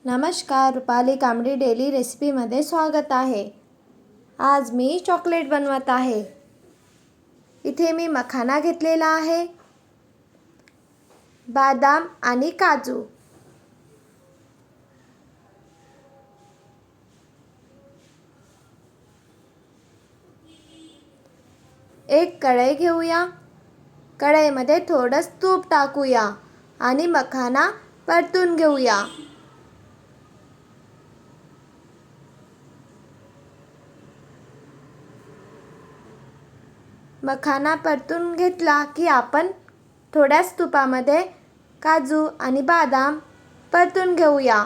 नमस्कार, रुपाली कांबडी डेली रेसिपीमध्ये स्वागत आहे। आज मी चॉकलेट बनवत आहे। इथे मी मखाना घेतलेला आहे, बदाम आणि काजू। एक कढई घेऊया। कढईमध्ये थोडंसं तूप टाकूया आणि मखाना परतून घेऊया। मखाना परतून घेतला की आपण थोड्याच तुपामध्ये काजू आणि बदाम परतून घेऊया।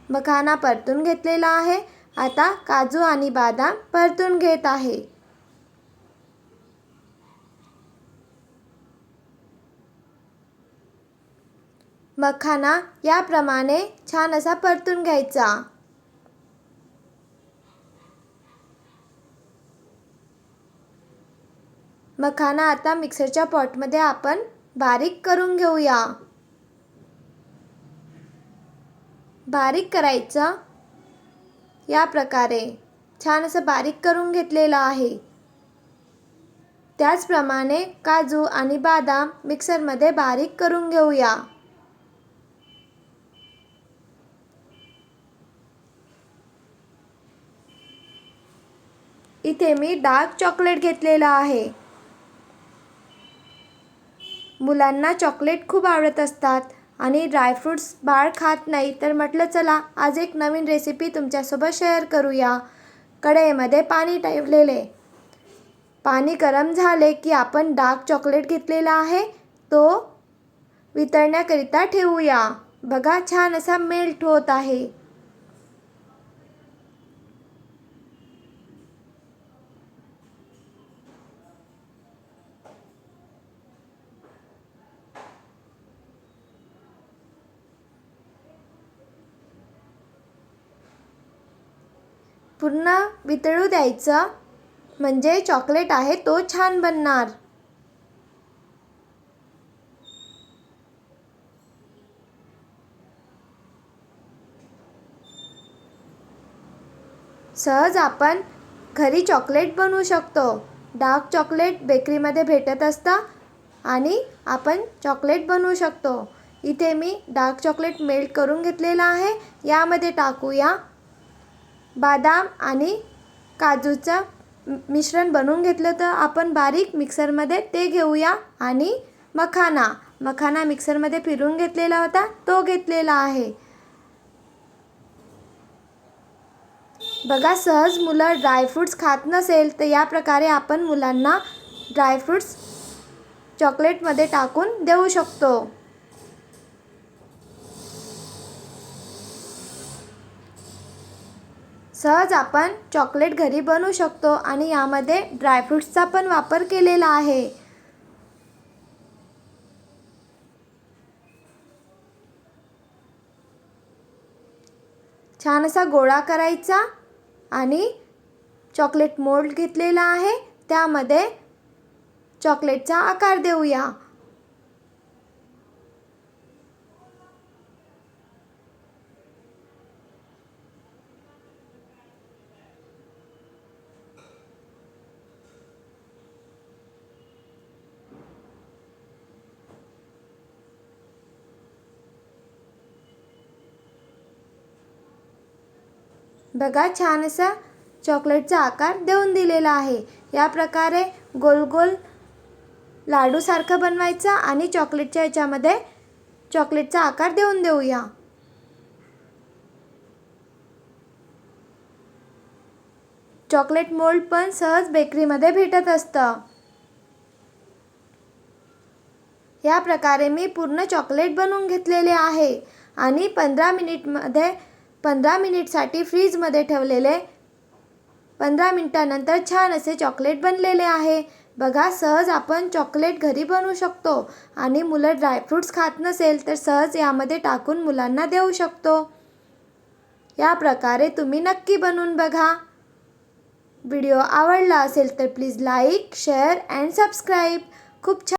मखाना परतून घेतलेला आहे। आता काजू आणि बदाम परतून घेत आहे। मखाना याप्रमाणे छान असा परतून घ्यायचा। मखाना आता मिक्सरच्या पॉटमध्ये आपण बारीक करून घेऊया। बारीक करायचं या प्रकारे छान असं बारीक करून घेतलेलं आहे। त्याचप्रमाणे काजू आणि बदाम मिक्सरमध्ये बारीक करून घेऊया। इथे मी डार्क चॉकलेट घेतलेला आहे। मुलांना चॉकलेट खूप आवडत असतात आणि ड्रायफ्रूट्स बाळ खात नाही, तर म्हटलं चला आज एक नवीन रेसिपी तुमच्यासोबत शेअर करूया। कढईमध्ये पाणी ठेवलेले। पाणी गरम झाले की आपण डार्क चॉकलेट घेतलेला आहे तो वितळण्याकरिता ठेवूया। बघा छान असा मेल्ट होत आहे। पूर्ण वितळू द्यायचं, म्हणजे चॉकलेट आहे तो छान बनणार। सहज आपण घरी चॉकलेट बनवू शकतो। डार्क चॉकलेट बेकरीमध्ये भेटत असतं आणि आपण चॉकलेट बनवू शकतो। इथे मी डार्क चॉकलेट मेल्ट करून घेतलेला आहे। यामध्ये टाकूया बदाम आणि काजूचं मिश्रण बनवून घेतलं तर आपण बारीक मिक्सरमध्ये ते घेऊया आणि मखाना मिक्सरमध्ये फिरवून घेतलेला होता तो घेतलेला आहे। बघा सहज मुलं ड्रायफ्रूट्स खात नसेल तर या प्रकारे आपण मुलांना ड्रायफ्रूट्स चॉकलेटमध्ये टाकून देऊ शकतो। सहज आपण चॉकलेट घरी बनवू शकतो आणि यामध्ये ड्रायफ्रूट्सचा पण वापर केलेला आहे। छान असा गोळा करायचा आणि चॉकलेट मोल्ड घेतलेला आहे त्यामध्ये चॉकलेटचा आकार देऊया। बघा छान असा चॉकलेटचा आकार देऊन दिलेला आहे। या प्रकारे गोल गोल लाडूसारखं बनवायचं आणि चॉकलेटच्या याच्यामध्ये चॉकलेटचा आकार देऊन देऊया। चॉकलेट मोल्ड पण सहज बेकरीमध्ये भेटत असतं। या प्रकारे मी पूर्ण चॉकलेट बनवून घेतलेले आहे आणि 15 मिनिटसाठी फ्रीजमध्ये ठेवलेले। 15 मिनिटानंतर छान असे चॉकलेट बनलेले आहे। बघा सहज आपण चॉकलेट घरी बनवू शकतो आणि मुलं ड्रायफ्रूट्स खात नसेल तर सहज यामध्ये टाकून मुलांना देऊ शकतो। या प्रकारे तुम्ही नक्की बनवून बघा। व्हिडिओ आवडला असेल तर please like, share and subscribe. खूप छान